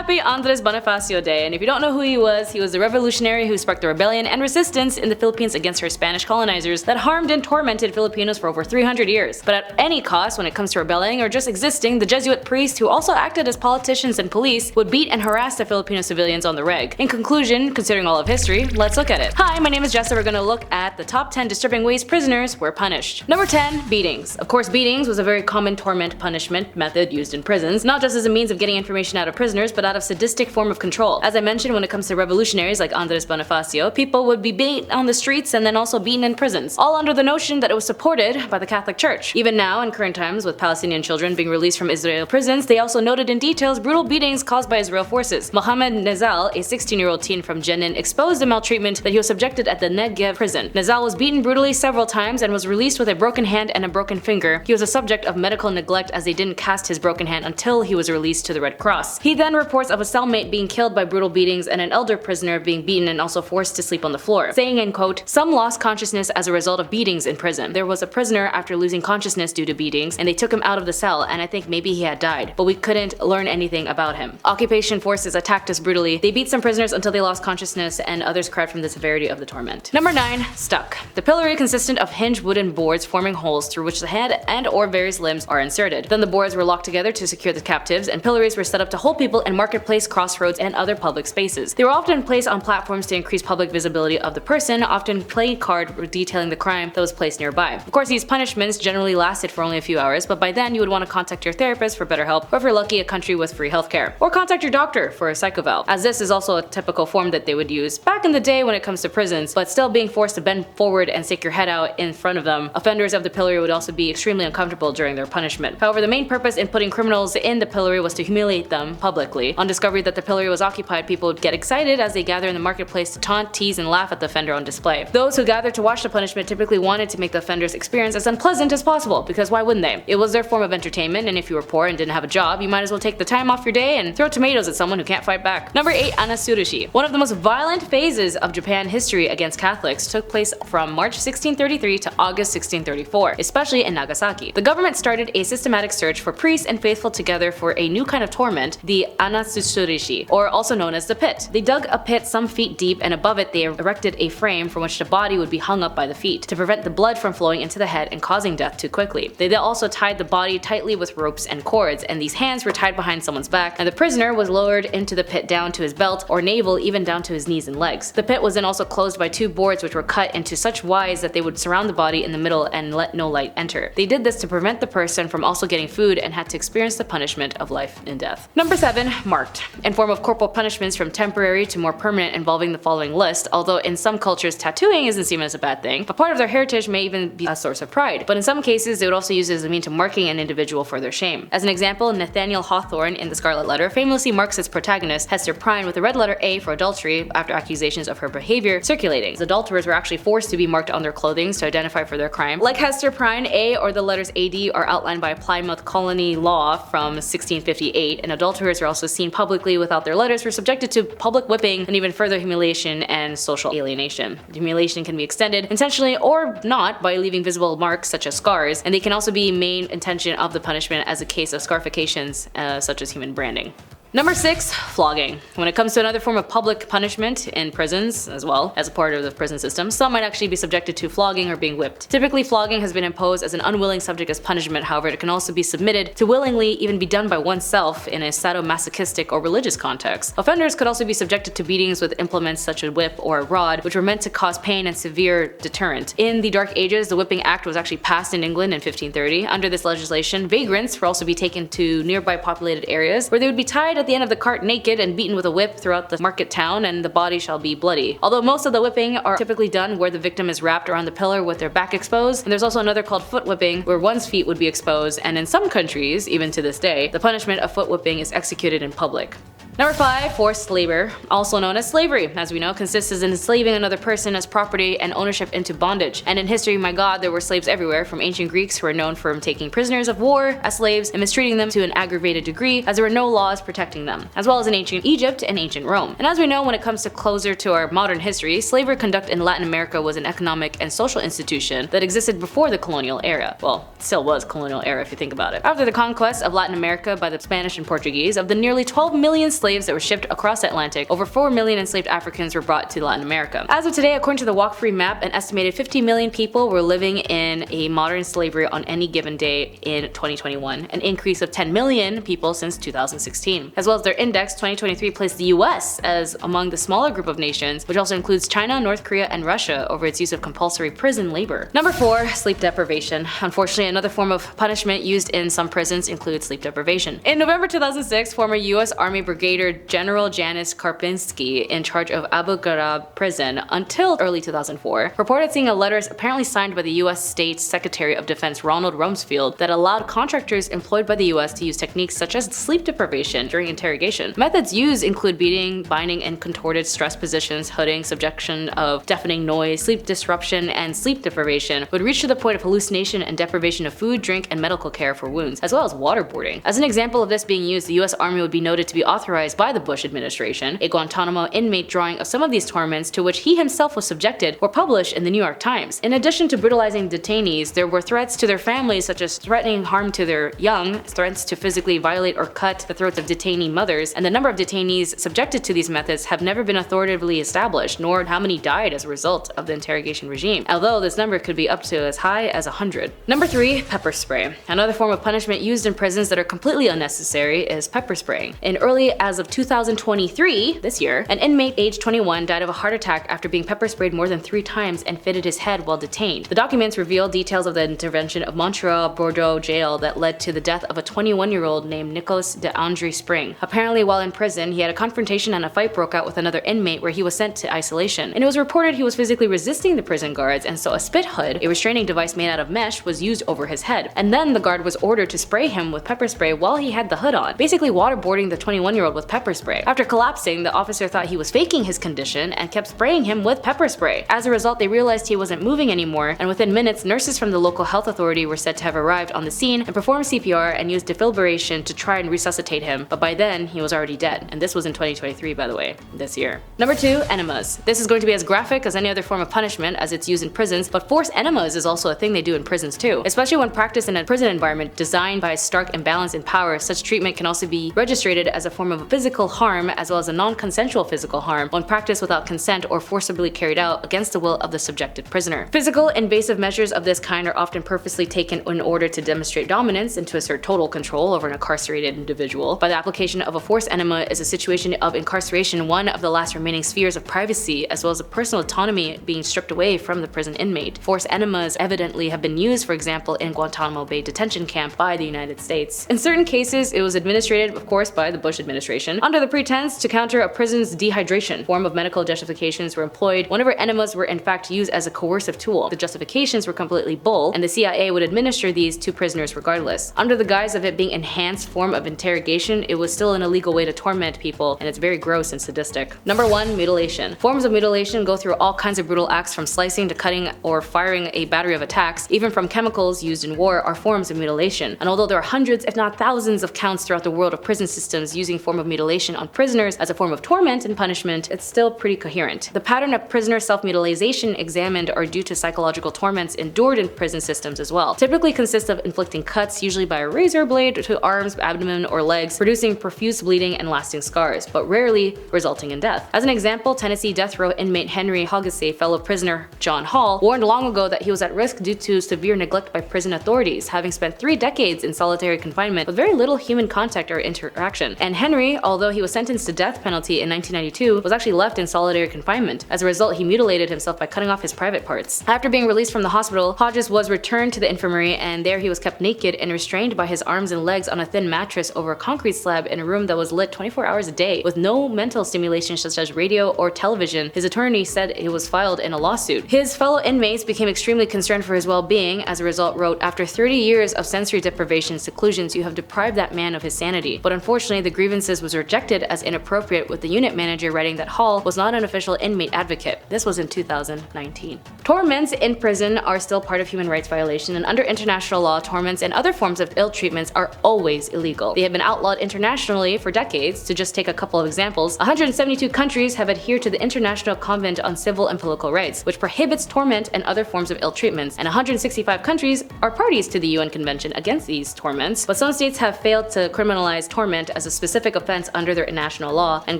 Happy Andres Bonifacio Day, and if you don't know who he was the revolutionary who sparked the rebellion and resistance in the Philippines against her Spanish colonizers that harmed and tormented Filipinos for over 300 years. But at any cost, when it comes to rebelling or just existing, the Jesuit priests who also acted as politicians and police would beat and harass the Filipino civilians on the reg. In conclusion, considering all of history, let's look at it. Hi, my name is Jessa. We're gonna look at the top 10 disturbing ways prisoners were punished. Number 10. Beatings. Of course, beatings was a very common torment punishment method used in prisons, not just as a means of getting information out of prisoners, but out of sadistic form of control. As I mentioned, when it comes to revolutionaries like Andres Bonifacio, people would be beaten on the streets and then also beaten in prisons, all under the notion that it was supported by the Catholic Church. Even now, in current times, with Palestinian children being released from Israel prisons, they also noted in details brutal beatings caused by Israel forces. Mohammed Nazal, a 16-year-old teen from Jenin, exposed the maltreatment that he was subjected at the Negev prison. Nazal was beaten brutally several times and was released with a broken hand and a broken finger. He was a subject of medical neglect as they didn't cast his broken hand until he was released to the Red Cross. He then reports of a cellmate being killed by brutal beatings and an elder prisoner being beaten and also forced to sleep on the floor, saying in quote, "Some lost consciousness as a result of beatings in prison. There was a prisoner after losing consciousness due to beatings and they took him out of the cell and I think maybe he had died, but we couldn't learn anything about him. Occupation forces attacked us brutally. They beat some prisoners until they lost consciousness and others cried from the severity of the torment." Number 9. Stuck. The pillory consisted of hinged wooden boards forming holes through which the head and or various limbs are inserted. Then the boards were locked together to secure the captives, and pillories were set up to hold people in marketplace, crossroads, and other public spaces. They were often placed on platforms to increase public visibility of the person, often playing card detailing the crime that was placed nearby. Of course, these punishments generally lasted for only a few hours, but by then you would want to contact your therapist for better help, or if you're lucky, a country with free healthcare. Or contact your doctor for a psychoval, as this is also a typical form that they would use back in the day when it comes to prisons, but still being forced to bend forward and stick your head out in front of them. Offenders of the pillory would also be extremely uncomfortable during their punishment. However, the main purpose in putting criminals in the pillory was to humiliate them publicly. On discovery that the pillory was occupied, people would get excited as they gather in the marketplace to taunt, tease, and laugh at the offender on display. Those who gathered to watch the punishment typically wanted to make the offender's experience as unpleasant as possible, because why wouldn't they? It was their form of entertainment, and if you were poor and didn't have a job, you might as well take the time off your day and throw tomatoes at someone who can't fight back. Number 8. Anasurishi. One of the most violent phases of Japan history against Catholics took place from March 1633 to August 1634, especially in Nagasaki. The government started a systematic search for priests and faithful together for a new kind of torment, the Anasurishi, or also known as the pit. They dug a pit some feet deep, and above it they erected a frame from which the body would be hung up by the feet to prevent the blood from flowing into the head and causing death too quickly. They then also tied the body tightly with ropes and cords, and these hands were tied behind someone's back, and the prisoner was lowered into the pit down to his belt or navel, even down to his knees and legs. The pit was then also closed by 2 boards which were cut into such wise that they would surround the body in the middle and let no light enter. They did this to prevent the person from also getting food and had to experience the punishment of life and death. Number 7. Marked. In form of corporal punishments from temporary to more permanent, involving the following list, although in some cultures tattooing isn't seen as a bad thing. A part of their heritage may even be a source of pride, but in some cases they would also use it as a means of marking an individual for their shame. As an example, Nathaniel Hawthorne in The Scarlet Letter famously marks its protagonist, Hester Prynne, with the red letter A for adultery after accusations of her behavior circulating. The adulterers were actually forced to be marked on their clothing to identify for their crime. Like Hester Prynne, A or the letters AD are outlined by Plymouth Colony law from 1658, and adulterers are also seen publicly without their letters were subjected to public whipping and even further humiliation and social alienation. The humiliation can be extended intentionally or not by leaving visible marks such as scars, and they can also be main intention of the punishment as a case of scarifications such as human branding. Number 6. Flogging. When it comes to another form of public punishment in prisons, as well as a part of the prison system, some might actually be subjected to flogging or being whipped. Typically, flogging has been imposed as an unwilling subject as punishment. However, it can also be submitted to willingly even be done by oneself in a sadomasochistic or religious context. Offenders could also be subjected to beatings with implements such as a whip or a rod, which were meant to cause pain and severe deterrent. In the Dark Ages, the Whipping Act was actually passed in England in 1530. Under this legislation, vagrants would also be taken to nearby populated areas where they would be tied at the end of the cart naked and beaten with a whip throughout the market town, and the body shall be bloody. Although most of the whipping are typically done where the victim is wrapped around the pillar with their back exposed, and there's also another called foot whipping where one's feet would be exposed, and in some countries, even to this day, the punishment of foot whipping is executed in public. Number 5. Forced labor, also known as slavery, as we know, consists in enslaving another person as property and ownership into bondage. And in history, my god, there were slaves everywhere, from ancient Greeks who were known for taking prisoners of war as slaves and mistreating them to an aggravated degree, as there were no laws protecting them, as well as in ancient Egypt and ancient Rome. And as we know, when it comes to closer to our modern history, slavery conduct in Latin America was an economic and social institution that existed before the colonial era. Well, it still was colonial era if you think about it. After the conquest of Latin America by the Spanish and Portuguese, of the nearly 12 million slaves that were shipped across the Atlantic, over 4 million enslaved Africans were brought to Latin America. As of today, according to the Walk Free map, an estimated 50 million people were living in a modern slavery on any given day in 2021, an increase of 10 million people since 2016. As well as their index, 2023 placed the US as among the smaller group of nations, which also includes China, North Korea, and Russia over its use of compulsory prison labor. Number 4, sleep deprivation. Unfortunately, another form of punishment used in some prisons includes sleep deprivation. In November 2006, former US Army Brigadier General Janis Karpinski, in charge of Abu Ghraib prison until early 2004, reported seeing a letter apparently signed by the US State Secretary of Defense Ronald Rumsfeld that allowed contractors employed by the US to use techniques such as sleep deprivation during interrogation. Methods used include beating, binding in contorted stress positions, hooding, subjection of deafening noise, sleep disruption, and sleep deprivation would reach to the point of hallucination and deprivation of food, drink, and medical care for wounds, as well as waterboarding. As an example of this being used, the US Army would be noted to be authorized by the Bush administration. A Guantanamo inmate drawing of some of these torments to which he himself was subjected were published in the New York Times. In addition to brutalizing detainees, there were threats to their families, such as threatening harm to their young, threats to physically violate or cut the throats of detainee mothers, and the number of detainees subjected to these methods have never been authoritatively established, nor how many died as a result of the interrogation regime, although this number could be up to as high as 100. Number 3, pepper spray. Another form of punishment used in prisons that are completely unnecessary is pepper spraying. In early as of 2023, this year, an inmate aged 21 died of a heart attack after being pepper sprayed more than 3 times and fitted his head while detained. The documents reveal details of the intervention of Montreal Bordeaux jail that led to the death of a 21-year-old named Nicolas de Andre Spring. Apparently, while in prison, he had a confrontation and a fight broke out with another inmate where he was sent to isolation, and it was reported he was physically resisting the prison guards, and so a spit hood, a restraining device made out of mesh, was used over his head. And then the guard was ordered to spray him with pepper spray while he had the hood on, basically waterboarding the 21-year-old with pepper spray. After collapsing, the officer thought he was faking his condition and kept spraying him with pepper spray. As a result, they realized he wasn't moving anymore, and within minutes, nurses from the local health authority were said to have arrived on the scene and performed CPR and used defibrillation to try and resuscitate him, but by then, he was already dead. And this was in 2023, by the way, this year. Number 2, enemas. This is going to be as graphic as any other form of punishment as it's used in prisons, but forced enemas is also a thing they do in prisons too. Especially when practiced in a prison environment designed by a stark imbalance in power, such treatment can also be registered as a form of physical harm as well as a non-consensual physical harm when practiced without consent or forcibly carried out against the will of the subjected prisoner. Physical invasive measures of this kind are often purposely taken in order to demonstrate dominance and to assert total control over an incarcerated individual. By the application of a forced enema is a situation of incarceration, one of the last remaining spheres of privacy, as well as a personal autonomy being stripped away from the prison inmate. Forced enemas evidently have been used, for example, in Guantanamo Bay detention camp by the United States. In certain cases, it was administered, of course, by the Bush administration, under the pretense to counter a prison's dehydration. Form of medical justifications were employed whenever enemas were in fact used as a coercive tool. The justifications were completely bull, and the CIA would administer these to prisoners regardless. Under the guise of it being enhanced form of interrogation, it was still an illegal way to torment people, and it's very gross and sadistic. Number 1, mutilation. Forms of mutilation go through all kinds of brutal acts, from slicing to cutting or firing a battery of attacks. Even from chemicals used in war are forms of mutilation. And although there are hundreds, if not thousands, of counts throughout the world of prison systems using form of mutilation on prisoners as a form of torment and punishment, it's still pretty coherent. The pattern of prisoner self-mutilation examined are due to psychological torments endured in prison systems as well. Typically consists of inflicting cuts, usually by a razor blade, to arms, abdomen, or legs, producing profuse bleeding and lasting scars, but rarely resulting in death. As an example, Tennessee death row inmate Henry Hogasse, fellow prisoner John Hall, warned long ago that he was at risk due to severe neglect by prison authorities, having spent 3 decades in solitary confinement with very little human contact or interaction. And Henry, although he was sentenced to death penalty in 1992, was actually left in solitary confinement. As a result, he mutilated himself by cutting off his private parts. After being released from the hospital, Hodges was returned to the infirmary, and there he was kept naked and restrained by his arms and legs on a thin mattress over a concrete slab in a room that was lit 24 hours a day, with no mental stimulation such as radio or television. His attorney said it was filed in a lawsuit. His fellow inmates became extremely concerned for his well-being. As a result, wrote, "After 30 years of sensory deprivation and seclusions, you have deprived that man of his sanity." But unfortunately, the grievances was rejected as inappropriate, with the unit manager writing that Hall was not an official inmate advocate. This was in 2019. Torments in prison are still part of human rights violation, and under international law, torments and other forms of ill treatments are always illegal. They have been outlawed internationally for decades. To just take a couple of examples, 172 countries have adhered to the International Convent on Civil and Political Rights, which prohibits torment and other forms of ill treatments, and 165 countries are parties to the UN Convention against these torments. But some states have failed to criminalize torment as a specific offense offense under their international law, and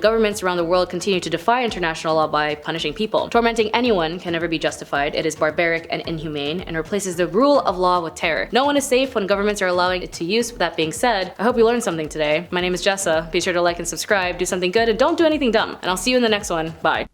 governments around the world continue to defy international law by punishing people. Tormenting anyone can never be justified. It is barbaric and inhumane, and replaces the rule of law with terror. No one is safe when governments are allowing it to use. With that being said, I hope you learned something today. My name is Jessa. Be sure to like and subscribe, do something good, and don't do anything dumb. And I'll see you in the next one. Bye.